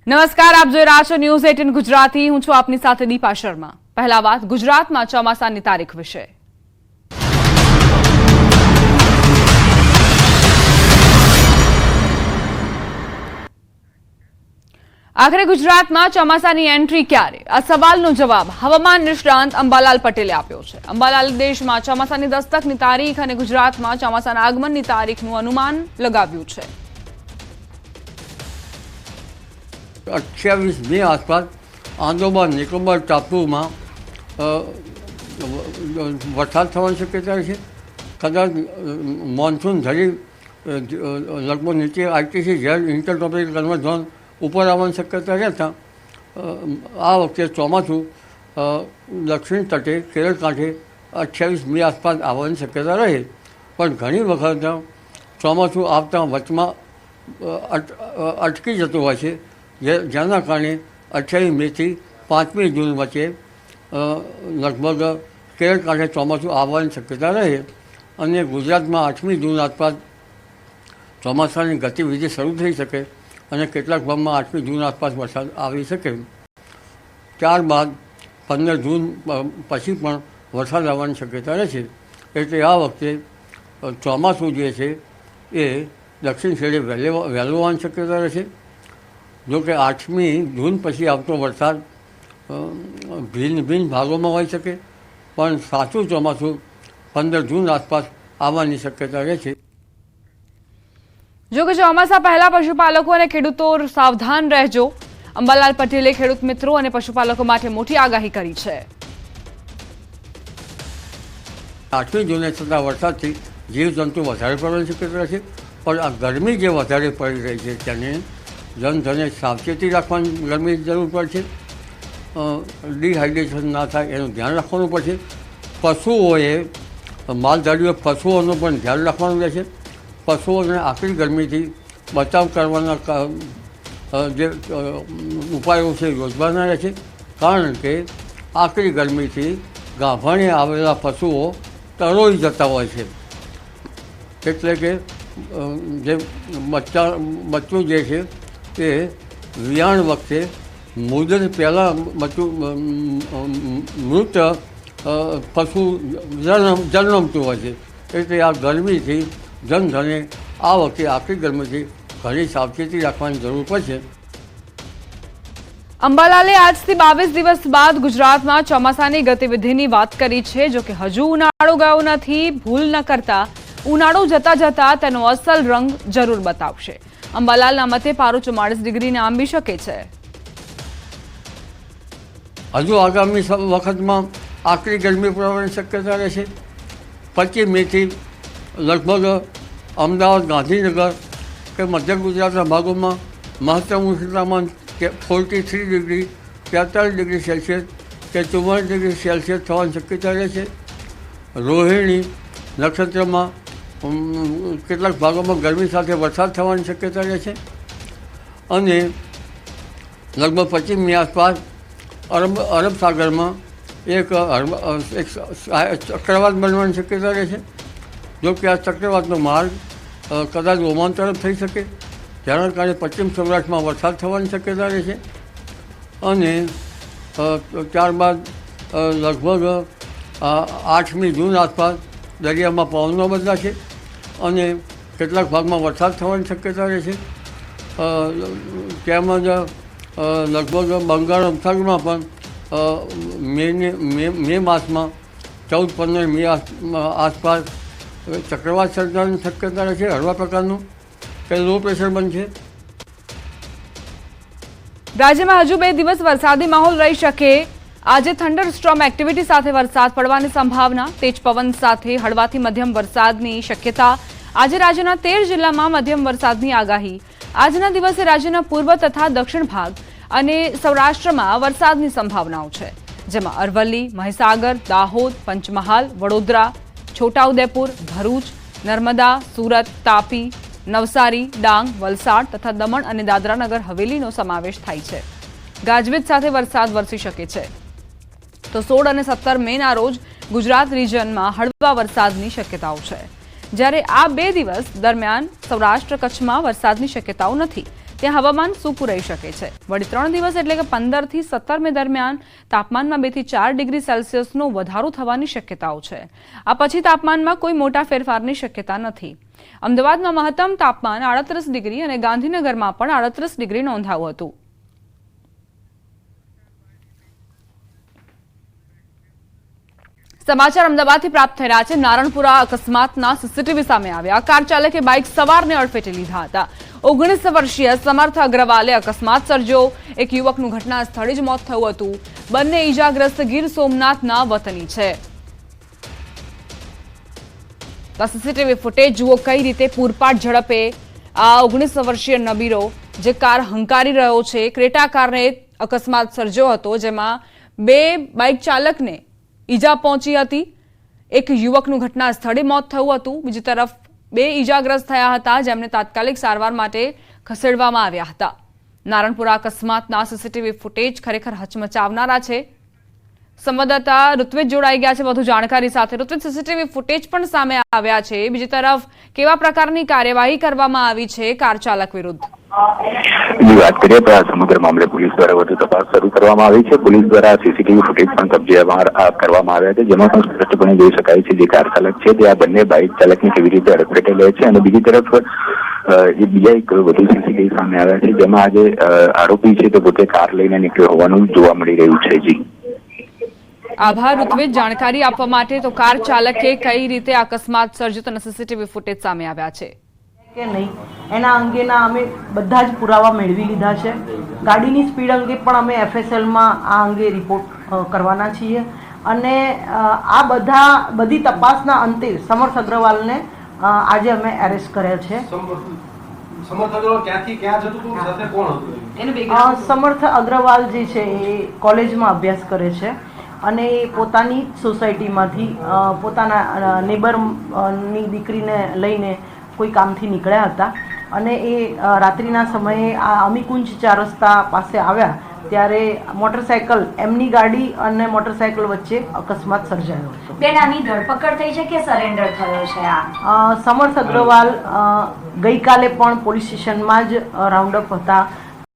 નમસ્કાર, આપ જોઈ રહ્યા છો ન્યૂઝ 18 ગુજરાતી। હું છું આપની સાથે દીપા શર્મા। પહેલા વાત ગુજરાતમાં ચોમાસાની તારીખ વિશે। આખરે ગુજરાતમાં ચોમાસાની એન્ટ્રી ક્યારે? આ સવાલનો જવાબ હવામાન નિષ્ણાંત અંબાલાલ પટેલે આપ્યો છે। અંબાલાલે દેશમાં ચોમાસાની દસ્તકની તારીખ અને ગુજરાતમાં ચોમાસાના આગમનની તારીખનું અનુમાન લગાવ્યું છે। 28 મે આસપાસ આંદોમાન નિકોબાર ટાપુમાં વરસાદ થવાની શક્યતા છે। કદાચ મોન્સૂન ધરી લગભગ નીચે આઈટીસી ઝેડ ઇન્ટરટ્રોપિક કન્વર્જન ઝોન ઉપર આવવાની શક્યતા રહેતા આ વખતે ચોમાસું દક્ષિણ તટે કેરળ કાંઠે 28 મે આસપાસ આવવાની શક્યતા રહે। પણ ઘણી વખત ચોમાસું આવતા વચમાં અટકી જતું હોય છે, જેના કારણે 28 મેથી 5મી જૂન વચ્ચે લગભગ કેરળ કાંઠે ચોમાસું આવવાની શક્યતા રહે અને ગુજરાતમાં 8મી જૂન આસપાસ ચોમાસાની ગતિવિધિ શરૂ થઈ શકે અને કેટલાક ભાગમાં 8મી જૂન આસપાસ વરસાદ આવી શકે। ત્યારબાદ 15 જૂન પછી પણ વરસાદ આવવાની શક્યતા રહેશે। એટલે આ વખતે ચોમાસું જે છે એ દક્ષિણ છેડે વહેલું આવવાની શક્યતા રહેશે। જોકે 8મી જૂન પછી આવતો વરસાદ ભિન્ન ભિન્ન ભાગોમાં હોઈ શકે, પણ સાચું ચોમાસું 15 જૂન આસપાસ આવવાની શક્યતા રહેશે। જો કે ચોમાસા પહેલા પશુપાલકો અને ખેડૂતો સાવધાન રહેજો। અંબાલાલ પટેલે ખેડૂત મિત્રો અને પશુપાલકો માટે મોટી આગાહી કરી છે। 8મી જૂને થતા વરસાદથી જીવજંતુ વધારે પડવાની શક્યતા રહેશે, પણ આ ગરમી જે વધારે પડી રહી છે તેને જનધને સાવચેતી રાખવાની ગરમી જરૂર પડશે। ડિહાઇડ્રેશન ના થાય એનું ધ્યાન રાખવાનું પડશે। પશુઓએ માલધારીઓ પશુઓનું પણ ધ્યાન રાખવાનું રહેશે। પશુઓને આકરી ગરમીથી બચાવ કરવાના જે ઉપાયો છે યોજવાના રહેશે, કારણ કે આકરી ગરમીથી ગાભણે આવેલા પશુઓ તરોઈ જતા હોય છે। એટલે કે જે બચ્ચું જે છે તે વિયાણ વખતે મુદત પહેલાં મૃત પશુ જન્મતું હોય છે। એટલે આ ગરમીથી જનધને આ વખતે આકરી ગરમીથી ઘણી સાવચેતી રાખવાની જરૂર પડશે। અંબાલાલે આજથી 22 દિવસ બાદ ગુજરાતમાં ચોમાસાની ગતિવિધિની વાત કરી છે। જો કે હજુ ઉનાળો ગયો નથી। ભૂલ ન કરતા ઉનાળો જતા જતા તેનો અસલ રંગ જરૂર બતાવશે। અંબાલાલના મતે પારો 44 ડિગ્રીને આંબી શકે છે। હજુ આગામી વખતમાં આકરી ગરમી પડવાની શક્યતા રહેશે। 25 મેથી લગભગ અમદાવાદ, ગાંધીનગર કે મધ્ય ગુજરાતના ભાગોમાં મહત્તમ ઉષ્ણતામાન 43 ડિગ્રી, 43 ડિગ્રી સેલ્સિયસ કે 44 ડિગ્રી સેલ્સિયસ થવાની શક્યતા રહેશે। રોહિણી નક્ષત્રમાં કેટલાક ભાગોમાં ગરમી સાથે વરસાદ થવાની શક્યતા રહેશે અને લગભગ 25 મે આસપાસ અરબ સાગરમાં એક ચક્રવાત બનવાની શક્યતા રહેશે। જો કે આ ચક્રવાતનો માર્ગ કદાચ ઓમાન તરફ થઈ શકે, જેના કારણે પશ્ચિમ સૌરાષ્ટ્રમાં વરસાદ થવાની શક્યતા રહેશે અને ત્યારબાદ લગભગ 8મી જૂન આસપાસ દરિયામાં પવનો બદલાશે અને કેટલાક ભાગમાં વરસાદ થવાની શક્યતા રહેશે। તેમજ લગભગ બંગાળ ઉપસાગરમાં પણ મે માસમાં 14-15 મે આસપાસ ચક્રવાત સર્જાવાની શક્યતા રહેશે। હળવા પ્રકારનું કે લો પ્રેશર બનશે। રાજ્યમાં હજુ 2 દિવસ વરસાદી માહોલ રહી શકે। આજે થંડરસ્ટોર્મ એક્ટિવિટી સાથે વરસાદ પડવાની સંભાવના। તેજ પવન સાથે હળવાથી મધ્યમ વરસાદની શક્યતા। આજે રાજ્યના 13 જિલ્લામાં મધ્યમ વરસાદની આગાહી। આજના દિવસે રાજ્યના પૂર્વ તથા દક્ષિણ ભાગ અને સૌરાષ્ટ્રમાં વરસાદની સંભાવનાઓ છે, જેમાં અરવલ્લી, મહીસાગર, દાહોદ, પંચમહાલ, વડોદરા, છોટાઉદેપુર, ભરૂચ, નર્મદા, સુરત, તાપી, નવસારી, ડાંગ, વલસાડ તથા દમણ અને દાદરાનગર હવેલીનો સમાવેશ થાય છે। ગાજવીજ સાથે વરસાદ વરસી શકે છે। તો 16 અને 17 મેના રોજ ગુજરાત રિજનમાં હળવા વરસાદની શક્યતાઓ છે। જ્યારે આ 2 દિવસ દરમિયાન સૌરાષ્ટ્ર કચ્છમાં વરસાદની શક્યતાઓ નથી। ત્યાં હવામાન સૂકું રહી શકે છે. વળી 3 દિવસ એટલે કે 15 થી 17 મે દરમિયાન તાપમાનમાં 2 થી 4 ડિગ્રી સેલ્સિયસનો વધારો થવાની શક્યતાઓ છે. આ પછી તાપમાનમાં કોઈ મોટા ફેરફારની શક્યતા નથી. અમદાવાદમાં મહત્તમ તાપમાન 38 ડિગ્રી અને ગાંધીનગરમાં પણ 38 ડિગ્રી નોંધાયું હતું. સમાચાર અમદાવાદથી પ્રાપ્ત થઈ રહ્યા છે. નારણપુરા અકસ્માતના સીસીટીવી સામે આવ્યા. કાર ચાલકે બાઇક સવારને અડફેટે લીધા હતા. 19 વર્ષીય સમર્થ અગ્રવાલે અકસ્માત સર્જ્યો. એક યુવકનું ઘટના સ્થળે જ મોત થયું હતું. બંને ઈજાગ્રસ્ત ગીર સોમનાથના વતની છે. સીસીટીવી ફૂટેજ જુઓ કઈ રીતે પૂરપાટ ઝડપે આ 19 વર્ષીય નબીરો જે કાર હંકારી રહ્યો છે. ક્રેટા કારને અકસ્માત સર્જ્યો હતો, જેમાં 2 બાઇક ચાલકને ઈજા પહોંચી હતી. એક યુવકનું ઘટના સ્થળે મોત થયું હતું. બીજી તરફ 2 ઈજાગ્રસ્ત થયા હતા, જેમને તાત્કાલિક સારવાર માટે ખસેડવામાં આવ્યા હતા. નારણપુરા અકસ્માતના સીસીટીવી ફૂટેજ ખરેખર હચમચાવનારા છે. સંવાદદાતા ઋત્વિજ જોડાઈ ગયા છે વધુ જાણકારી સાથે. ઋત્વિજ, સીસીટીવી ફૂટેજ પણ સામે આવ્યા છે. બીજી તરફ કેવા પ્રકારની કાર્યવાહી કરવામાં આવી છે કાર ચાલક વિરુદ્ધ? વાત કરીએ તો આ સમગ્ર મામલે પોલીસ દ્વારા વધુ તપાસ શરૂ કરવામાં આવી છે. પોલીસ દ્વારા સીસીટીવી ફૂટેજ પણ કબજે કરવામાં આવ્યા છે, જેમાં પણ સ્પષ્ટપણે જોઈ શકાય છે જે કાર ચાલક છે તે આ બંને બાઇક ચાલકને કેવી રીતે અડફેટે લે છે. અને બીજી તરફ બીજા એક વધુ સીસીટીવી સામે આવ્યા છે, જેમાં આજે આરોપી છે તે પોતે કાર લઈને નીકળ્યો હોવાનું જોવા મળી રહ્યું છે. જી આભાર ઋત્વિજ જાણકારી આપવા માટે. તો કાર ચાલકે કઈ રીતે અકસ્માત સર્જ્યો તેના સીસીટીવી ફૂટેજ સામે આવ્યા છે કે નહીં એના અંગેના અમે બધા જ પુરાવા મેળવી લીધા છે. ગાડીની સ્પીડ અંગે પણ અમે FSLમાં આ અંગે રિપોર્ટ કરવાના છીએ. અને આ બધી તપાસના અંતે સમર્થ અગ્રવાલને આજે અમે એરેસ્ટ કર્યા છે. સમર્થ અગ્રવાલ જે છે એ કોલેજમાં અભ્યાસ કરે છે અને એ પોતાની સોસાયટીમાંથી પોતાના નેબરની દીકરીને લઈને કોઈ કામથી નીકળ્યા હતા અને એ રાત્રિના સમયે આ અમીકુંજ 4 રસ્તા પાસે આવ્યા ત્યારે મોટરસાયકલ એમની ગાડી અને મોટરસાયકલ વચ્ચે અકસ્માત સર્જાયો હતો. બેન, આની ધરપકડ થઈ છે કે સરેન્ડર થયો છે? આ સમર્થ અગ્રવાલ ગઈકાલે પણ પોલીસ સ્ટેશનમાં જ રાઉન્ડ અપ હતા,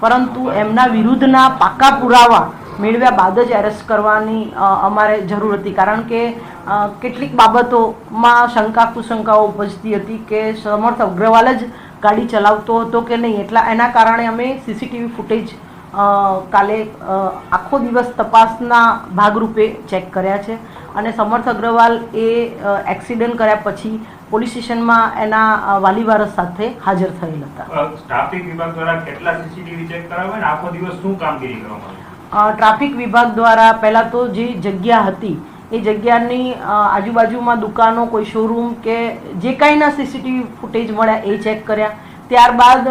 પરંતુ એમના વિરુદ્ધના પાકા પુરાવા મેળવ્યા બાદ જ એરેસ્ટ કરવાની અમારે જરૂર હતી. કારણ કે કેટલીક બાબતોમાં શંકા કુશંકાઓ ઉપજતી હતી કે સમર્થ અગ્રવાલ જ ગાડી ચલાવતો હતો કે નહીં. એના કારણે અમે સીસીટીવી ફૂટેજ કાલે આખો દિવસ તપાસના ભાગરૂપે ચેક કર્યા છે. અને સમર્થ અગ્રવાલ એ એક્સિડન્ટ કર્યા પછી પોલીસ સ્ટેશનમાં એના વાલી વારસ સાથે હાજર થયેલ હતા. ટ્રાફિક વિભાગ દ્વારા કેટલા સીસીટીવી ચેક કરાવે અને આખો દિવસ શું કામગીરી કરવામાં આવે? ટ્રાફિક વિભાગ દ્વારા પહેલાં તો જે જગ્યા હતી એ જગ્યાની આજુબાજુમાં દુકાનો, કોઈ શોરૂમ કે જે કાંઈના સીસીટીવી ફૂટેજ મળ્યા એ ચેક કર્યા. ત્યારબાદ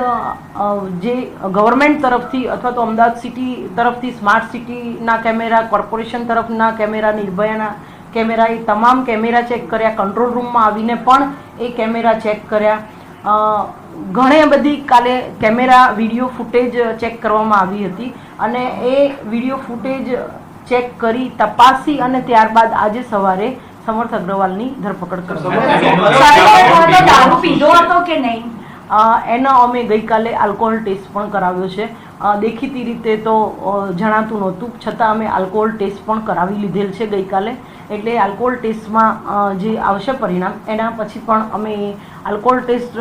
જે ગવર્મેન્ટ તરફથી અથવા તો અમદાવાદ સિટી તરફથી સ્માર્ટ સિટીના કેમેરા, કોર્પોરેશન તરફના કેમેરા, નિર્ભયાના કેમેરા, એ તમામ કેમેરા ચેક કર્યા. કંટ્રોલ રૂમમાં આવીને પણ એ કેમેરા ચેક કર્યા. ઘણી બધી કાલે કેમેરા વિડીયો ફૂટેજ ચેક કરવામાં આવી હતી અને એ વિડીયો ફૂટેજ ચેક કરી તપાસી અને ત્યારબાદ આજે સવારે સમર્થ અગ્રવાલની ધરપકડ કરવામાં દારૂ પીધો હતો કે નહીં એનો અમે ગઈકાલે આલ્કોહોલ ટેસ્ટ પણ કરાવ્યો છે. દેખીતી રીતે તો જણાતું નહોતું, છતાં અમે આલ્કોહોલ ટેસ્ટ પણ કરાવી લીધેલ છે ગઈકાલે. એટલે આલ્કોહોલ ટેસ્ટમાં જે આવશે પરિણામ એના પછી પણ અમે આલ્કોહોલ ટેસ્ટ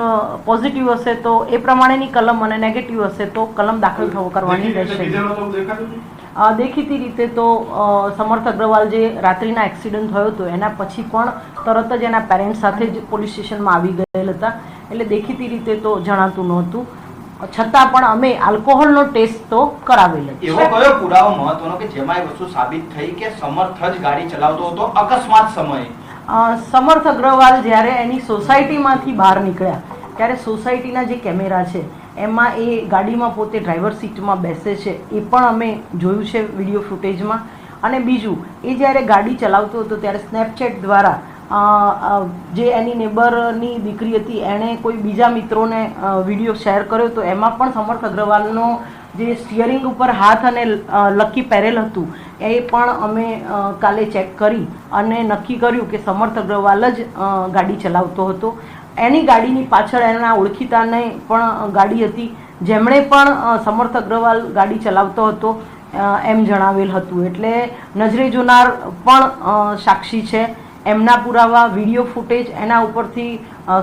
પોઝિટિવ હશે તો એ પ્રમાણેની કલમ અને નેગેટિવ હશે તો કલમ દાખલ કરવાની રહેશે. દેખીતી રીતે તો સમર્થ અગ્રવાલ જે રાત્રિના એક્સિડન્ટ થયો હતો એના પછી પણ તરત જ એના પેરેન્ટ્સ સાથે જ પોલીસ સ્ટેશનમાં આવી ગયેલ હતા. એટલે દેખીતી રીતે તો જણાતું નહોતું, છતાં પણ અમે આલ્કોહોલનો ટેસ્ટ તો કરાવેલો. એવો કયો પુરાવો મહત્વનો કે જેમાં એ વસ્તુ સાબિત થઈ કે સમર્થ જ ગાડી ચલાવતો હતો અકસ્માત સમયે? સમર્થ અગ્રવાલ જ્યારે એની સોસાયટીમાંથી બહાર નીકળ્યા ત્યારે સોસાયટીના જે કેમેરા છે એમાં એ ગાડીમાં પોતે ડ્રાઈવર સીટમાં બેસે છે એ પણ અમે જોયું છે વિડીયો ફૂટેજમાં. અને બીજું, એ જ્યારે ગાડી ચલાવતો હતો ત્યારે સ્નેપચેટ દ્વારા જે એની નેબરની દીકરી હતી એણે કોઈ બીજા મિત્રોને વિડીયો શેર કર્યો તો એમાં પણ સમર્થ અગ્રવાલનો જે સ્ટિયરિંગ ઉપર હાથ અને લકી પહેરેલ હતું એ પણ અમે કાલે ચેક કરી અને નક્કી કર્યું કે સમર્થ અગ્રવાલ જ ગાડી ચલાવતો હતો. એની ગાડીની પાછળ એના ઓળખીતાને પણ ગાડી હતી જેમણે પણ સમર્થ અગ્રવાલ ગાડી ચલાવતો હતો એમ જણાવેલ હતું. એટલે નજરે જોનાર પણ સાક્ષી છે, એમના પુરાવા વિડીયો ફૂટેજ એના ઉપરથી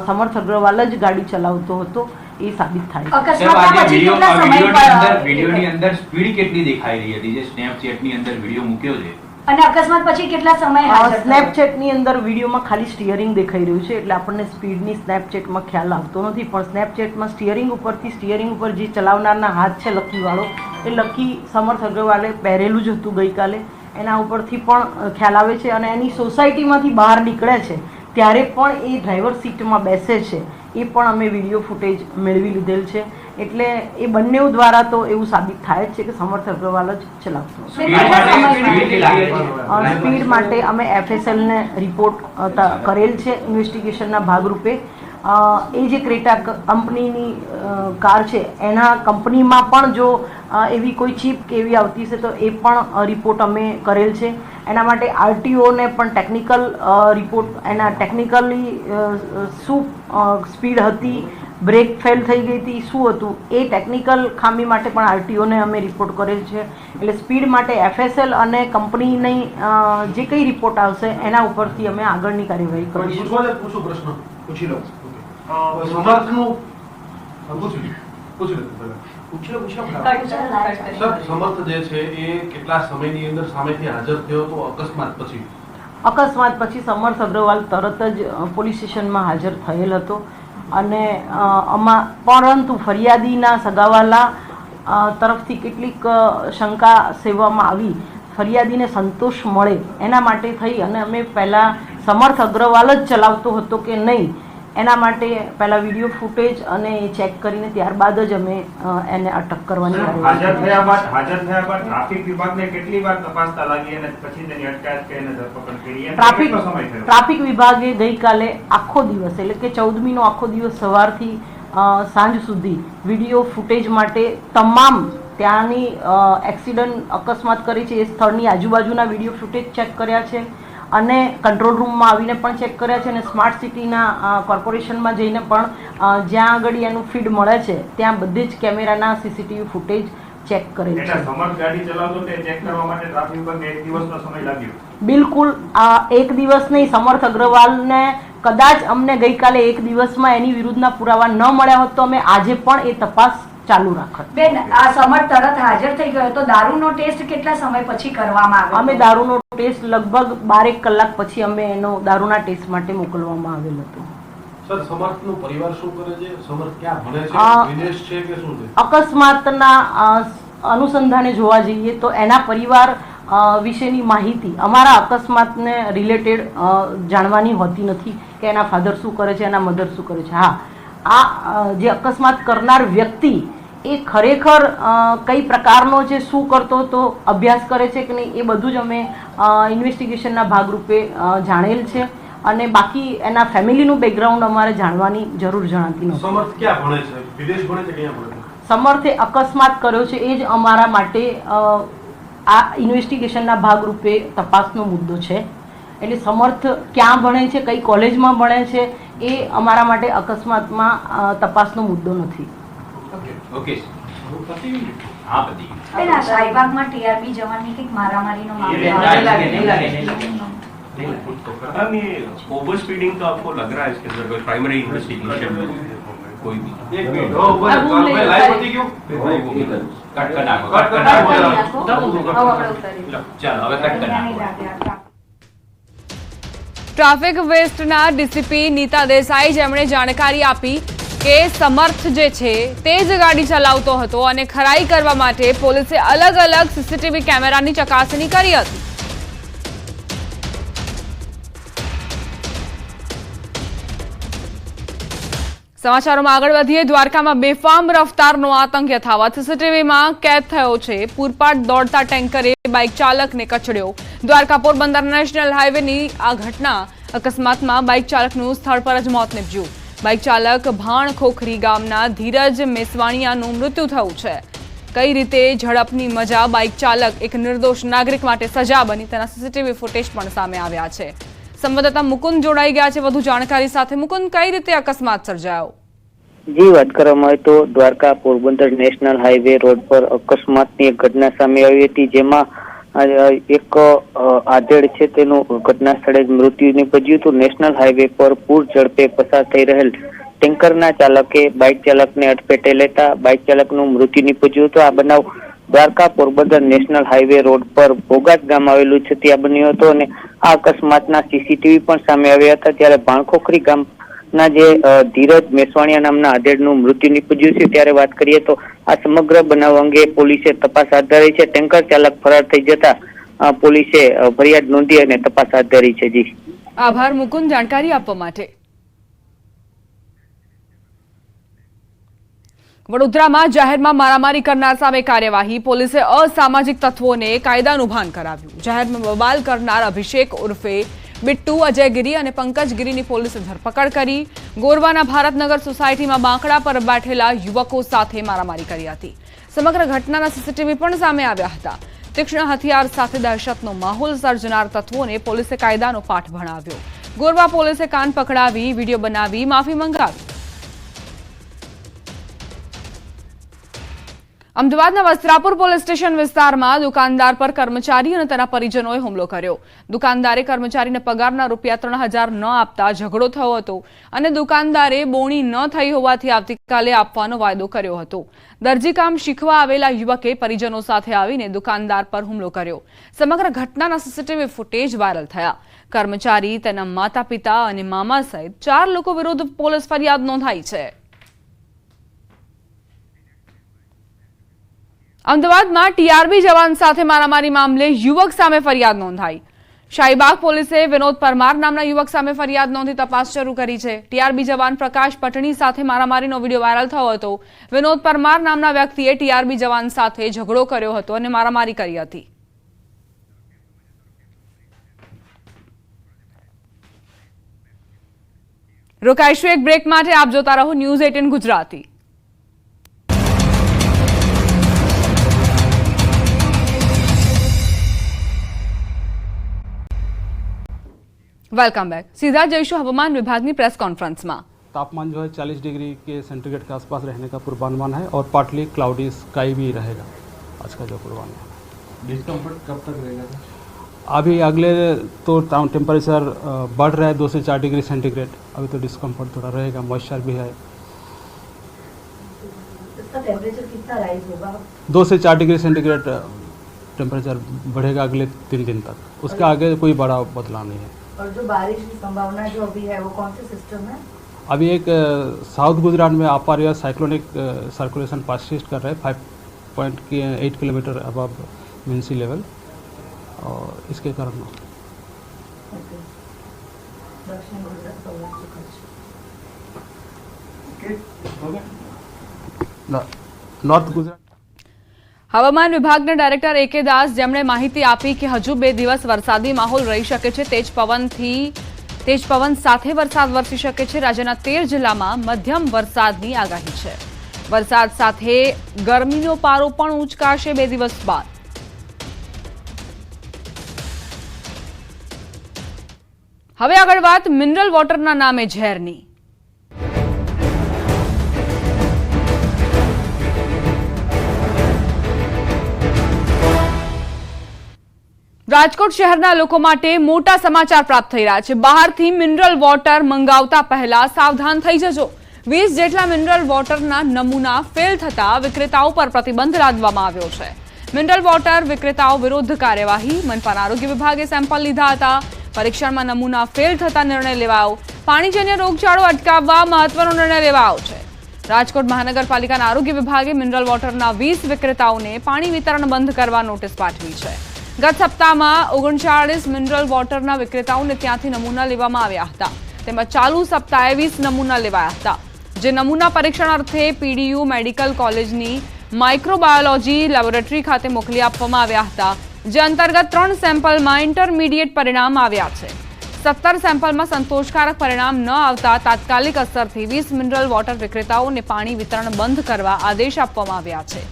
સમર્થ અગ્રવાલ જ ગાડી ચલાવતો હતો એ સાબિત થાય છે. અકસ્માતના પછી કેટલા સમય પર વિડીયોની અંદર સ્પીડ કેટલી દેખાઈ રહી હતી જે સ્નેપચેટની અંદર વિડીયો મૂક્યો છે? અને અકસ્માત પછી કેટલા સમય હાજર થયો? સ્નેપચેટની અંદર વિડીયોમાં ખાલી સ્ટીયરિંગ દેખાઈ રહ્યું છે, એટલે આપણને સ્પીડની સ્નેપચેટમાં ખ્યાલ આવતો નથી, પણ સ્નેપચેટમાં સ્ટીયરિંગ ઉપર જે ચલાવનારના હાથ છે લકીવાળો, એ લકી સમર્થ અગ્રવાલે પહેરેલું જ હતું ગઈકાલે, એના ઉપરથી પણ ખ્યાલ આવે છે. અને એની સોસાયટીમાંથી બહાર નીકળે છે ત્યારે પણ એ ડ્રાઈવર સીટમાં બેસે છે, એ પણ અમે વિડીયો ફૂટેજ મેળવી લીધેલ છે. એટલે એ બંને દ્વારા તો એવું સાબિત થાય જ છે કે સમર્થ અગ્રવાલ જ ચલાવતો હતો. સ્પીડ માટે અમે FSL ને રિપોર્ટ કરેલ છે ઇન્વેસ્ટિગેશનના ભાગરૂપે. એ જે ક્રેટા કંપનીની કાર છે એના કંપનીમાં પણ જો એવી કોઈ ચીપ કે એવી આવતી છે તો એ પણ રિપોર્ટ અમે કરેલ છે. એના માટે RTOને પણ ટેકનિકલ રિપોર્ટ, એના ટેકનિકલી શું સ્પીડ હતી, બ્રેક ફેલ થઈ ગઈ હતી, શું હતું, એ ટેકનિકલ ખામી માટે પણ RTOને અમે રિપોર્ટ કરેલ છે. એટલે સ્પીડ માટે FSL અને કંપનીની જે કંઈ રિપોર્ટ આવશે એના ઉપરથી અમે આગળની કાર્યવાહી કરીશું. પૂછું પ્રશ્ન પૂછી લો. સમર્થનું સમર્થ જે છે એ કેટલા સમયની અંદર સામેથી હાજર થયો તો અકસ્માત પછી સમર્થ અગ્રવાલ તરત જ પોલીસ સ્ટેશનમાં હાજર થયેલ હતો. અને પરંતુ ફરિયાદીના સગાવાલા તરફથી કેટલીક શંકા સેવવામાં આવી, ફરિયાદીને સંતોષ મળે એના માટે થઈ અને અમે પહેલાં સમર્થ અગ્રવાલ જ ચલાવતો હતો કે નહીં એના માટે પહેલા વિડીયો ફૂટેજ અને ચેક કરીને ત્યારબાદ જ અમે એને અટક કરવાની હાજર થયા બાદ ટ્રાફિક વિભાગને કેટલી વાર તપાસતા લાગી અને પછી તેની અટકાયત કરીને ધરપકડ કરી? કેટલો સમય થયો? ટ્રાફિક વિભાગે ગઈકાલે આખો દિવસ એટલે કે 14મીનો આખો દિવસ સવારથી સાંજ સુધી વિડીયો ફૂટેજ માટે તમામ ત્યાંની એક્સિડન્ટ અકસ્માત કરી છે એ સ્થળની આજુબાજુના વિડીયો ફૂટેજ ચેક કર્યા છે અને કંટ્રોલ રૂમમાં આવીને પણ ચેક કર્યા છે અને સ્માર્ટ સિટીના કોર્પોરેશનમાં જઈને પણ જ્યાં આગળ એનું ફીડ મળે છે ત્યાં બધે જ કેમેરાના CCTV ફૂટેજ ચેક કરેલ છે. સમર્થ ગાડી ચલાવતો તે ચેક કરવા માટે ટ્રાફિક વિભાગને એક દિવસનો સમય લાગ્યો? બિલકુલ એક દિવસ નહીં. સમર્થ અગ્રવાલને કદાચ અમને ગઈકાલે એક દિવસમાં એની વિરુદ્ધના પુરાવા ન મળ્યા હોત તો અમે આજે પણ એ તપાસ ચાલુ રાખત. બેન, આ સમર્થ તરત હાજર થઈ ગયો તો દારૂનો ટેસ્ટ કેટલા સમય પછી કરવામાં આવ્યો? અમે દારૂનો ટેસ્ટ લગભગ 12 કલાક પછી અમે એનો દારૂના ટેસ્ટ માટે મોકલવામાં આવેલ હતો. સર, સમર્થનો પરિવાર શું કરે છે? સમર્થ ક્યાં ભણે છે? વિદેશ છે કે શું છે? અકસ્માતના અનુસંધાને જોવા જઈએ તો એના પરિવાર વિશેની માહિતી અમારા અકસ્માતને રિલેટેડ જાણવાની હોતી નથી કે એના ફાધર શું કરે છે, એના મધર શું કરે છે. હા, આ જે અકસ્માત કરનાર વ્યક્તિ એ ખરેખર કઈ પ્રકારનો છે, શું કરતો હતો, અભ્યાસ કરે છે કે નહીં, એ બધું જ અમે ઇન્વેસ્ટિગેશનના ભાગરૂપે જાણેલ છે. અને બાકી એના ફેમિલીનું બેકગ્રાઉન્ડ અમારે જાણવાની જરૂર જણાતી નથી. સમર્થ ક્યાં ભણે છે? વિદેશ ભણે છે કે ક્યાં ભણે છે? સમર્થે અકસ્માત કર્યો છે એ જ અમારા માટે આ ઇન્વેસ્ટિગેશનના ભાગરૂપે તપાસનો મુદ્દો છે. એટલે સમર્થ ક્યાં ભણે છે, કઈ કોલેજમાં ભણે છે એ અમારા માટે અકસ્માતમાં તપાસનો મુદ્દો નથી. ઓકે. હા, બધી બેન, આ શાહીબાગમાં TRP જવાનની કંઈક મારામારીનો મામલો नहीं लागे मैम, ये ओवर स्पीडिंग तो आपको लग रहा है इसके अंदर कोई प्राइमरी इन्वेस्टिगेशन में कोई भी? एक मिनट, मैं लाइव होती क्यों? कट करना चलो હવે કટ કરना. ટ્રાફિક વેસ્ટના ડીસીપી નીતા દેસાઈ જેમણે જાણકારી આપી કે સમર્થ જે છે તે જ ગાડી ચલાવતો હતો અને ખરાઈ કરવા માટે પોલીસે અલગ અલગ CCTV કેમેરાની ચકાસણી કરી હતી. સમાચારોમાં આગળ વધીએ. દ્વારકામાં બેફામ રફતારનો આતંક યથાવત. CCTVમાં કેદ થયો છે. પૂરપાટ દોડતા ટેન્કરે બાઇક ચાલકને કચડ્યો. દ્વારકા પોરબંદર નેશનલ હાઈવેની આ ઘટના અકસ્માતમાં બાઇક ચાલકનું સ્થળ પર જ મોત નીપજ્યું. બાઇક ચાલક ભાણ ખોખરી ગામના ધીરજ મેસવાણીયાનું મૃત્યુ થયું છે. કઈ રીતે ઝડપની મજા બાઇક ચાલક એક નિર્દોષ નાગરિક માટે સજા બની તેના CCTV ફૂટેજ પણ સામે આવ્યા છે. સંવાદદાતા મુકુંદ જોડાઈ ગયા છે વધુ જાણકારી સાથે. મુકુંદ, કઈ રીતે અકસ્માત સર્જાયો? જી વાત કરવામાં આવે તો Dwarka Porbandar national highway road પર અકસ્માતની એક ઘટના સામે આવી હતી, જેમાં એક આધેડ છે તેનું ઘટના સ્થળે જ મૃત્યુ નીપજ્યું હતું. નેશનલ હાઈવે પર પૂર ઝડપે પસાર થઈ રહેલ ટેન્કરના ચાલકે બાઇક ચાલકને અડફેટે લેતા બાઇક ચાલકનું મૃત્યુ નીપજ્યું હતું. આ બનાવ Dwarka Porbandar national highway road પર ભોગાત ગામ આવેલું છે ત્યાં બન્યો હતો અને આ અકસ્માતના સીસીટીવી પણ સામે આવ્યા હતા. ત્યારે ભાણખોખરી ગામના જે ધીરજ મેસવાણીયા નામના આધેડનું મૃત્યુ નીપજ્યું છે. ત્યારે વાત કરીએ તો આ સમગ્ર બનાવ અંગે પોલીસે તપાસ હાથ ધરી છે. ટેન્કર ચાલક ફરાર થઈ જતા પોલીસે ફરિયાદ નોંધી અને તપાસ હાથ ધરી છે. જી આભાર મુકુંદ જાણકારી આપવા માટે. વડોદરામાં જાહેરમાં મારામારી કરનાર સામે કાર્યવાહી. પોલીસે અસામાજિક તત્વોને કાયદાનું ભાન કરાવ્યું. જાહેરમાં બબાલ કરનાર અભિષેક ઉર્ફે બિટ્ટુ, અજયગીરી અને પંકજગીરીની પોલીસે ધરપકડ કરી. ગોરવાના ભારતનગર સોસાયટીમાં બાંકડા પર બેઠેલા યુવકો સાથે મારામારી કરી હતી. સમગ્ર ઘટનાના સીસીટીવી પણ સામે આવ્યા હતા. તીક્ષ્ણ હથિયાર સાથે દહેશતનો માહોલ સર્જનાર તત્વોને પોલીસે કાયદાનો પાઠ ભણાવ્યો. ગોરવા પોલીસે કાન પકડાવી વિડીયો બનાવી માફી મંગાવી. અમદાવાદના વસ્ત્રાપુર પોલીસ સ્ટેશન વિસ્તારમાં દુકાનદાર પર કર્મચારી અને તેના પરિજનોએ હુમલો કર્યો. દુકાનદારે કર્મચારીને પગારના રૂપિયા 3000 ન આપતા ઝઘડો થયો હતો અને દુકાનદારે બોણી ન થઈ હોવાથી આવતીકાલે આપવાનો વાયદો કર્યો હતો. દરજીકામ શીખવા આવેલા યુવકે પરિજનો સાથે આવીને દુકાનદાર પર હુમલો કર્યો. સમગ્ર ઘટનાના સીસીટીવી ફૂટેજ વાયરલ થયા. કર્મચારી, તેના માતા પિતા અને મામા સહિત 4 લોકો વિરુદ્ધ પોલીસ ફરિયાદ નોંધાઈ છે. અમદાવાદમાં ટીઆરબી જવાન સાથે મારામારી મામલે યુવક સામે ફરિયાદ નોંધાઈ. શાહીબાગ પોલીસે વિનોદ પરમાર નામના યુવક સામે ફરિયાદ નોંધી તપાસ શરૂ કરી છે. ટીઆરબી જવાન પ્રકાશ પટણી સાથે મારામારીનો વિડીયો વાયરલ થયો હતો. વિનોદ પરમાર નામના વ્યક્તિએ ટીઆરબી જવાન સાથે ઝઘડો કર્યો હતો અને મારામારી કરી હતી. રોકાઈશું એક બ્રેક માટે. આપ જોતા રહો ન્યૂઝ 18 ગુજરાતી. Welcome back. सीधा जयशु हवामान विभाग की प्रेस कॉन्फ्रेंस में तापमान जो है 40 डिग्री के सेंटीग्रेड के आसपास रहने का पूर्वानुमान है और पार्टली क्लाउडी स्काई भी रहेगा आज का जो पूर्वानुमान. डिस्कम्फर्ट कब तक रहेगा? अभी अगले तो टेम्परेचर बढ़ रहा है 2 से 4 डिग्री सेंटीग्रेड. अभी तो डिस्कम्फर्ट थोड़ा रहेगा, मॉइस्चर भी है. इसका टेम्परेचर कितना राइज होगा? 2 से 4 डिग्री सेंटीग्रेड टेम्परेचर बढ़ेगा अगले 3 दिन तक. उसके आगे कोई बड़ा बदलाव नहीं है. और जो बारिश की संभावना जो अभी है वो कौन से सिस्टम है? अभी एक साउथ गुजरात में आपार या साइक्लोनिक सर्कुलेशन परसिस्ट कर रहा है 5.8 किलोमीटर अबव मीन सी लेवल और इसके कारण दक्षिण गुजरात नॉर्थ गुजरात. હવામાન વિભાગના ડાયરેક્ટર એકે દાસ, જેમણે માહિતી આપી કે હજુ 2 દિવસ વરસાદી માહોલ રહી શકે છે. તેજ પવન સાથે વરસાદ વરસી શકે છે. રાજ્યના 13 જિલ્લામાં મધ્યમ વરસાદની આગાહી છે. વરસાદ સાથે ગરમીનો પારો પણ ઉંચકાશે 2 દિવસ બાદ. હવે આગળ વાત મિનરલ વોટરના નામે ઝેરની. રાજકોટ શહેરના લોકો માટે મોટા સમાચાર પ્રાપ્ત થઈ રહ્યા છે. બહારથી મિનરલ વોટર મંગાવતા પહેલા સાવધાન થઈ જજો. 20 જેટલા મિનરલ વોટરના નમૂના ફેલ થતા વિક્રેતાઓ પર પ્રતિબંધ લાદવામાં આવ્યો છે. મિનરલ વોટર વિક્રેતાઓ વિરુદ્ધ કાર્યવાહી. મનપાના આરોગ્ય વિભાગે સેમ્પલ લીધા હતા. પરીક્ષણમાં નમૂના ફેલ થતા નિર્ણય લેવાયો. પાણીજન્ય રોગચાળો અટકાવવા મહત્વનો નિર્ણય લેવાયો છે. રાજકોટ મહાનગરપાલિકાના આરોગ્ય વિભાગે મિનરલ વોટરના 20 વિક્રેતાઓને પાણી વિતરણ બંધ કરવા નોટિસ પાઠવી છે. ગત સપ્તાહમાં 39 મિનરલ વોટરના વિક્રેતાઓને ત્યાંથી નમૂના લેવામાં આવ્યા હતા. તેમાં ચાલુ સપ્તાહે 20 નમૂના લેવાયા હતા, જે નમૂના પરીક્ષણ અર્થે પીડીયુ મેડિકલ કોલેજની માઇક્રોબાયોલોજી લેબોરેટરી ખાતે મોકલી આપવામાં આવ્યા હતા, જે અંતર્ગત 3 સેમ્પલમાં ઇન્ટરમીડિયેટ પરિણામ આવ્યા છે. 17 સેમ્પલમાં સંતોષકારક પરિણામ ન આવતા તાત્કાલિક અસરથી 20 મિનરલ વોટર વિક્રેતાઓને પાણી વિતરણ બંધ કરવા આદેશ આપવામાં આવ્યા છે.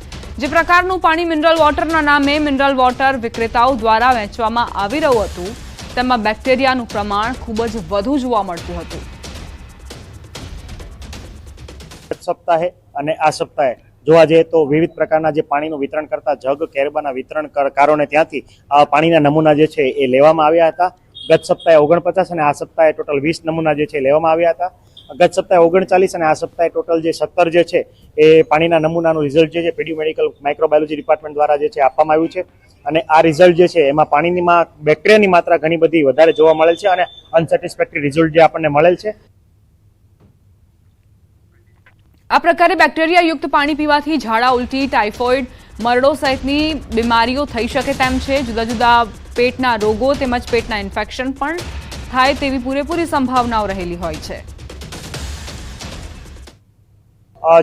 જે પ્રકારનું પાણી મિનરલ વોટરના નામે મિનરલ વોટર વિક્રેતાઓ દ્વારા વેચવામાં આવી રહ્યું હતું, તેમાં બેક્ટેરિયાનું પ્રમાણ ખૂબ જ વધુ જોવા મળતું હતું. સપ્તાહે અને આ સપ્તાહે જોવા જઈએ તો વિવિધ પ્રકારના જે પાણીનું વિતરણ કરતા જગ કેરબાના વિતરણકારોને ત્યાંથી પાણીના નમૂના જે છે એ લેવામાં આવ્યા હતા. ગત સપ્તાહે 49 અને આ સપ્તાહે ટોટલ 20 નમૂના જે છે લેવામાં આવ્યા હતા. ગત સપ્તાહે 39 અને આ સપ્તાહે ટોટલ જે 17 જે છે એ પાણીના નમૂનાનું રિઝલ્ટ જે છે પીડી મેડિકલ માઇક્રોબાયોલોજી ડિપાર્ટમેન્ટ દ્વારા જે છે આપવામાં આવ્યું છે. અને આ રિઝલ્ટ જે છે એમાં પાણીમાં બેક્ટેરિયાની માત્રા ઘણી બધી વધારે જોવા મળેલ છે અને અનસેટિસ્ફેક્ટરી રિઝલ્ટ જે આપણને મળેલ છે. આ પ્રકારે બેક્ટેરિયા યુક્ત પાણી પીવાથી ઝાડા, ઉલટી, ટાઇફોઇડ, મરડો સહિતની બીમારીઓ થઈ શકે તેમ છે. જુદા જુદા પેટના રોગો તેમજ પેટના ઇન્ફેક્શન પણ થાય તેવી પૂરેપૂરી સંભાવનાઓ રહેલી હોય છે.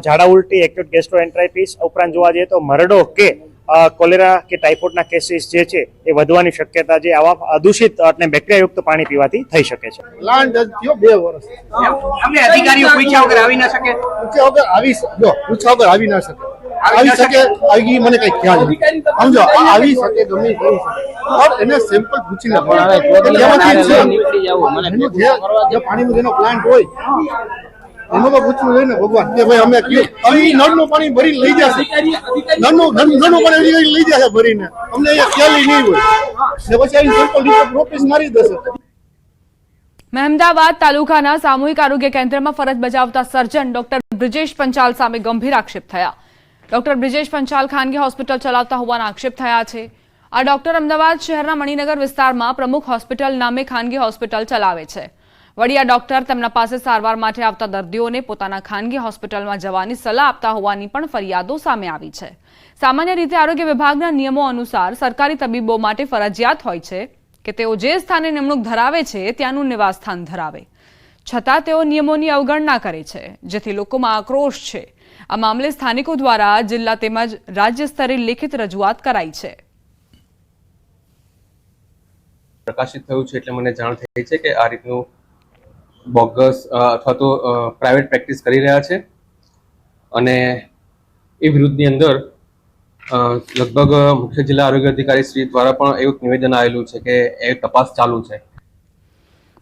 ઝાડા ઉલટી, એક્યુટ ગેસ્ટ્રોએન્ટરાઇટિસ ઉપરાંત જોવા જઈએ તો મરડો કે કોલેરા કે ટાઇફોઇડના કેસીસ જે છે એ વધવાની શક્યતા જે આવા દૂષિત અને બેક્ટેરિયાયુક્ત પાણી પીવાથી થઈ શકે છે. પ્લાન્ટ થયો 2 વર્ષ અમને અધિકારીઓ પૂછ્યા વગર આવી ના શકે. પૂછ્યા વગર આવી ના શકે. આવી શકે આવી મને કઈ ખ્યાલ નથી. સમજો આવી શકે ગમે કરી શકે. એને સેમ્પલ પૂછીને પાણીમાં જેનો પ્લાન્ટ હોય એમાં તો પૂછવું જોઈએ ને ભગવાન કે ભાઈ અમે નળનું પાણી ભરીને લઈ જશે. નળનું પાણી લઈ જશે ભરીને અમને અહીંયા ખ્યાલ નહીં હોય ને પછી આવી સેમ્પલ પ્રોપેસ મારી દેશે. મહેમદાવાદ તાલુકાના સામૂહિક આરોગ્ય કેન્દ્રમાં ફરજ બજાવતા સર્જન ડોક્ટર બ્રિજેશ પંચાલ સામે ગંભીર આક્ષેપ થયા. ડોક્ટર બ્રિજેશ પંચાલ ખાનગી હોસ્પિટલ ચલાવતા હોવાના આક્ષેપ થયા છે. આ ડોક્ટર અમદાવાદ શહેરના મણિનગર વિસ્તારમાં પ્રમુખ હોસ્પિટલ નામે ખાનગી હોસ્પિટલ ચલાવે છે. વળી આ ડોક્ટર તેમના પાસે સારવાર માટે આવતા દર્દીઓને પોતાના ખાનગી હોસ્પિટલમાં જવાની સલાહ આપતા હોવાની પણ ફરિયાદો સામે આવી છે. સામાન્ય રીતે આરોગ્ય વિભાગના નિયમો અનુસાર સરકારી તબીબો માટે ફરજિયાત હોય છે કે તેઓ જે સ્થાને નિમણૂક ધરાવે છે ત્યાંનું નિવાસસ્થાન ધરાવે. છતાં તેઓ નિયમોની અવગણના કરે છે, જેથી લોકોમાં આક્રોશ છે. આ મામલે સ્થાનિકો દ્વારા જિલ્લા તેમજ રાજ્ય સ્તરે લેખિત રજૂઆત કરાઈ છે. પ્રકાશિત થયું છે એટલે મને જાણ થઈ છે કે આ રીતનું બોગસ અથવા તો પ્રાઇવેટ પ્રેક્ટિસ કરી રહ્યા છે અને એ વિરુદ્ધની અંદર લગભગ મુખ્ય જિલ્લા આરોગ્ય અધિકારી શ્રી દ્વારા પણ એવું નિવેદન આવેલું છે કે એ તપાસ ચાલુ છે.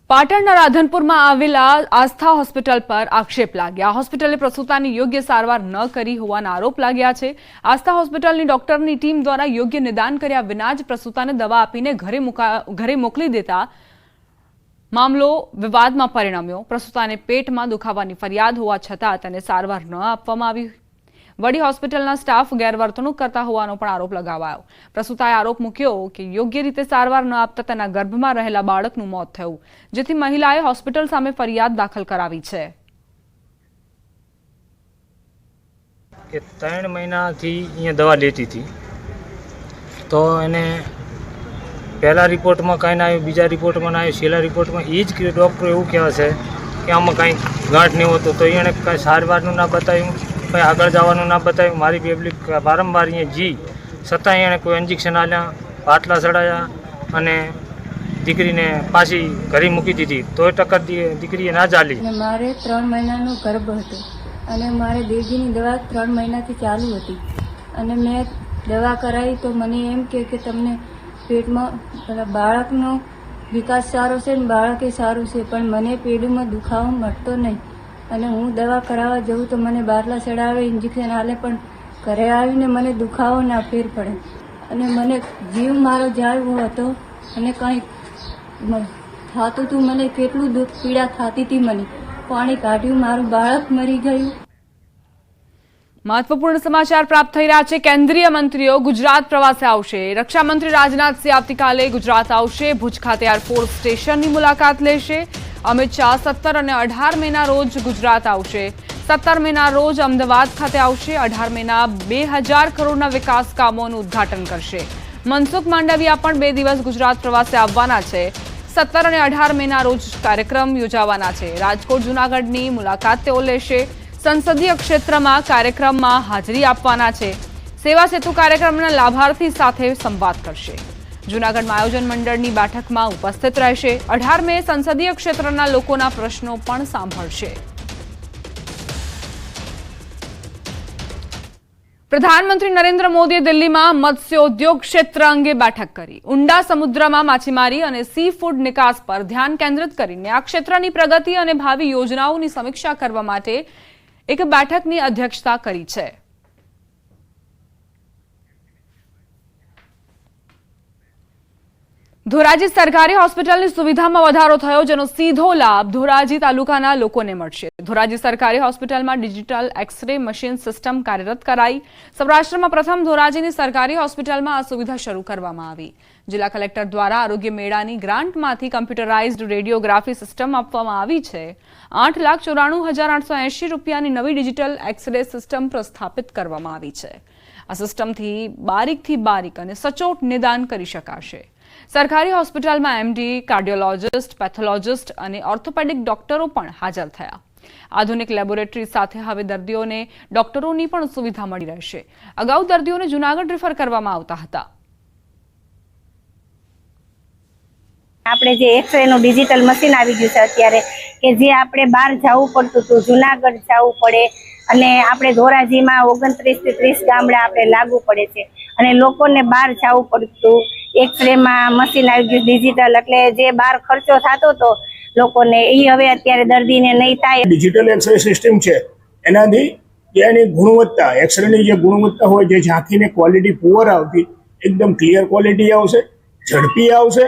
પાટણના રાધનપુરમાં આવેલા આસ્થા હોસ્પિટલ પર આક્ષેપ લાગ્યા. હોસ્પિટલે પ્રસૂતાની યોગ્ય સારવાર ન કરી હોવાના આરોપ લાગ્યા છે. આસ્થા હોસ્પિટલની ડોક્ટરની ટીમ દ્વારા યોગ્ય નિદાન કર્યા વિના જ પ્રસૂતાને દવા આપીને ઘરે મોકલી દેતા મામલો વિવાદમાં પરિણમ્યો. પ્રસૂતાને પેટમાં દુખાવાની ફરિયાદ હોવા છતાં તેને સારવાર ન આપવામાં આવી. વડી હોસ્પિટલના સ્ટાફ ગેરવર્તણૂક કરતા હોવાનો પણ આરોપ લગાવાયો. પ્રસૂતાએ આરોપ મૂક્યો કે યોગ્ય રીતે સારવાર ન આપતા તેના ગર્ભમાં રહેલા બાળકનું મોત થયું, જેથી મહિલાએ હોસ્પિટલ સામે ફરિયાદ દાખલ કરાવી છે. કે 3 મહિનાથી અહીંયા દવા લેતી હતી તો એને પહેલા રિપોર્ટમાં કાંઈ ના આવ્યું, બીજા રિપોર્ટમાં ના આવ્યું, છેલ્લા રિપોર્ટમાં એ જ ડૉક્ટર એવું કહેવા છે કે આમાં કાંઈ ગાંઠ નહીં હોતું. તો એણે કાંઈ સારવારનું ના બતાવ્યું, કંઈ આગળ જવાનું ના બતાવ્યું. મારી પબ્લિક વારંવાર અહીંયા જી છતાંય એણે કોઈ ઇન્જેક્શન આલ્યા, પાટલા ચડાયા અને દીકરીને પાછી ઘરે મૂકી દીધી. તોય ટક્કર દીકરીએ ના ચાલી. મારે 3 મહિનાનો ગર્ભ હતો અને મારે દેવજીની દવા 3 મહિનાથી ચાલુ હતી અને મેં દવા કરાવી તો મને એમ કે તમને પેટમાં બાળકનો વિકાસ સારો છે ને બાળકે સારું છે, પણ મને પેટમાં દુખાવો મળતો નહીં અને હું દવા કરાવવા જઉં તો મને બાટલા ચડાવે, ઇન્જેક્શન આલે, પણ ઘરે આવીને મને દુખાવો ના ફેર પડે અને મને જીવ મારો જાય એવો હતો અને કંઈ થતું હતું. મને કેટલું દુઃખ પીડા થતી હતી. મને પાણી કાઢ્યું, મારું બાળક મરી ગયું. મહત્વપૂર્ણ સમાચાર પ્રાપ્ત થઈ રહ્યા છે. કેન્દ્રીય મંત્રીઓ ગુજરાત પ્રવાસે આવશે. રક્ષામંત્રી રાજનાથસિંહ આવતીકાલે ગુજરાત આવશે. ભુજ ખાતે એરફોર્સ સ્ટેશનની મુલાકાત લેશે. અમિત શાહ 17 અને 18 મેના રોજ ગુજરાત આવશે. 17 મેના રોજ અમદાવાદ ખાતે આવશે. 18 મેના 2000 કરોડના વિકાસ કામોનું ઉદ્ઘાટન કરશે. મનસુખ માંડવિયા પણ 2 દિવસ ગુજરાત પ્રવાસે આવવાના છે. 17 અને 18 મેના રોજ કાર્યક્રમ યોજાવાના છે. રાજકોટ જૂનાગઢની મુલાકાત તેઓ લેશે. સંસદીય ક્ષેત્રમાં કાર્યક્રમમાં હાજરી આપવાના છે. સેવા સેતુ કાર્યક્રમના લાભાર્થી સાથે સંવાદ કરશે. જૂનાગઢમાં આયોજન મંડળની બેઠકમાં ઉપસ્થિત રહેશે. 18 મે સંસદીય ક્ષેત્રના લોકોના પ્રશ્નો પણ સાંભળશે. પ્રધાનમંત્રી નરેન્દ્ર મોદીએ દિલ્હીમાં મત્સ્યોદ્યોગ ક્ષેત્ર અંગે બેઠક કરી. ઊંડા સમુદ્રમાં માછીમારી અને સી ફૂડ નિકાસ પર ધ્યાન કેન્દ્રિત કરીને આ ક્ષેત્રની પ્રગતિ અને ભાવિ યોજનાઓની સમીક્ષા કરવા માટે એક બેઠકની અધ્યક્ષતા કરી છે. ધોરાજી સરકારી હોસ્પિટલની સુવિધામાં વધારો થયો, જેનો સીધો લાભ ધોરાજી તાલુકાના લોકોને મળશે. ધોરાજી સરકારી હોસ્પિટલમાં ડિજિટલ એક્સ-રે મશીન સિસ્ટમ કાર્યરત કરાઈ. સૌરાષ્ટ્રમાં પ્રથમ ધોરાજીની સરકારી હોસ્પિટલમાં આ સુવિધા શરૂ કરવામાં આવી. જિલ્લા કલેક્ટર દ્વારા આરોગ્ય મેળાની ગ્રાન્ટમાંથી કમ્પ્યુટરાઇઝ્ડ રેડિયોગ્રાફી સિસ્ટમ આપવામાં આવી છે. 8,94,880 રૂપિયાની નવી ડિજિટલ એક્સ-રે સિસ્ટમ પ્રસ્થાપિત કરવામાં આવી છે. આ સિસ્ટમથી બારીકથી બારીક અને સચોટ નિદાન કરી શકાશે. સરકારી હોસ્પિટલમાં એમડી, કાર્ડિયોલોજિસ્ટ, પેથોલોજિસ્ટ અને ઓર્થોપેડિક ડોક્ટરો પણ હાજર થયા. આધુનિક લેબોરેટરી સાથે હવે દર્દીઓને ડોક્ટરોની પણ સુવિધા મળી રહેશે. અગાઉ દર્દીઓને જૂનાગઢ રેફર કરવામાં આવતા હતા. આપણે જે એક્સરે નું ડિજિટલ મશીન આવી ગયું છે અત્યારે, કે જે આપણે બહાર જવું પડતું હતું, જૂનાગઢ જવું પડે, અને આપણે ધોરાજીમાં 29 થી 30 ગામડા આપણે લાગુ પડે છે, અને લોકોને બહાર જવું પડતું. એક્સરે માં મશીન આવી ગયું ડિજિટલ, એટલે જે બહાર ખર્ચો થતો હતો લોકોને, એ હવે અત્યારે દર્દીને નહીં થાય. ડિજિટલ એક્સરે સિસ્ટમ છે, એનાથી જેની ગુણવત્તા, એક્સરેની જે ગુણવત્તા હોય, જે ઝાંખીને ક્વોલિટી પુઅર આવતી, એકદમ ક્લિયર ક્વોલિટી આવશે, ઝડપી આવશે,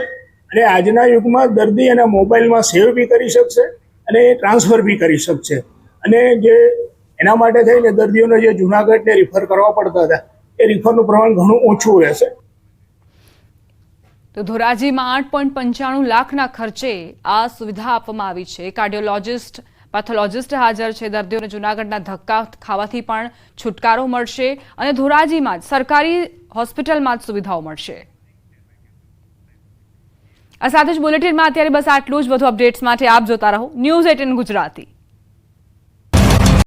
અને આજના યુગમાં દર્દી એના મોબાઈલમાં સેવ બી કરી શકશે અને ટ્રાન્સફર બી કરી શકશે. અને જે એના માટે થઈને દર્દીઓને જે જૂનાગઢને રિફર કરવા પડતા હતા, એ રિફરનું પ્રમાણ ઘણું ઓછું રહેશે. તો ધોરાજીમાં 8.95 લાખના ખર્ચે આ સુવિધા આપવામાં આવી છે. કાર્ડિયોલોજિસ્ટ, પેથોલોજિસ્ટ હાજર છે. દર્દીઓને જૂનાગઢના ધક્કા ખાવાથી પણ છુટકારો મળશે અને ધોરાજીમાં જ સરકારી હોસ્પિટલમાં જ સુવિધાઓ મળશે. આ સાથે જ બુલેટિનમાં અત્યારે બસ આટલું જ. વધુ અપડેટ્સ માટે આપ જોતા રહો News 18 ગુજરાતી.